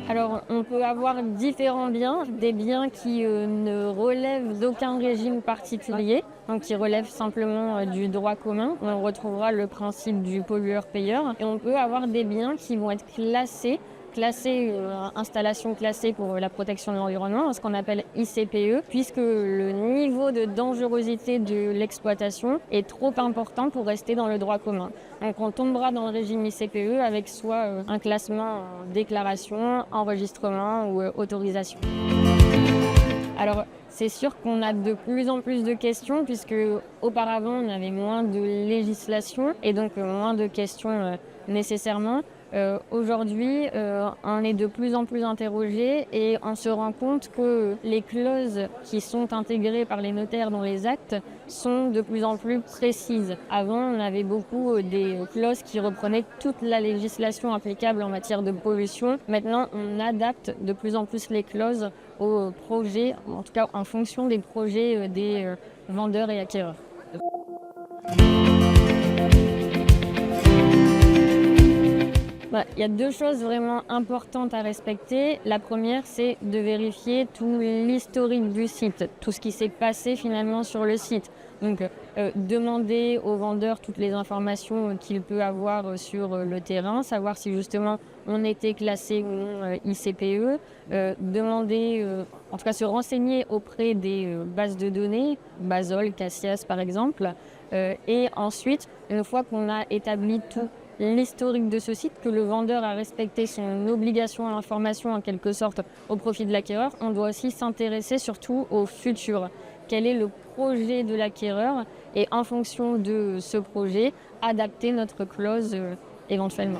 Alors, on peut avoir différents biens, des biens qui ne relèvent d'aucun régime particulier, donc qui relèvent simplement du droit commun. On retrouvera le principe du pollueur-payeur. Et on peut avoir des biens qui vont être classés, installation classée pour la protection de l'environnement, ce qu'on appelle ICPE, puisque le niveau de dangerosité de l'exploitation est trop important pour rester dans le droit commun. Donc on tombera dans le régime ICPE avec soit un classement en déclaration, enregistrement ou autorisation. Alors, c'est sûr qu'on a de plus en plus de questions puisque auparavant on avait moins de législation et donc moins de questions nécessairement. Aujourd'hui, on est de plus en plus interrogé et on se rend compte que les clauses qui sont intégrées par les notaires dans les actes sont de plus en plus précises. Avant, on avait beaucoup des clauses qui reprenaient toute la législation applicable en matière de pollution. Maintenant, on adapte de plus en plus les clauses aux projets, en tout cas en fonction des projets des vendeurs et acquéreurs. Il y a deux choses vraiment importantes à respecter. La première, c'est de vérifier tout l'historique du site, tout ce qui s'est passé finalement sur le site. Donc, demander au vendeur toutes les informations qu'il peut avoir sur le terrain, savoir si justement on était classé ou non ICPE, en tout cas se renseigner auprès des bases de données, Basol, Cassias par exemple, et ensuite, une fois qu'on a établi tout l'historique de ce site, que le vendeur a respecté son obligation à l'information en quelque sorte au profit de l'acquéreur, on doit aussi s'intéresser surtout au futur. Quel est le projet de l'acquéreur et en fonction de ce projet, adapter notre clause éventuellement.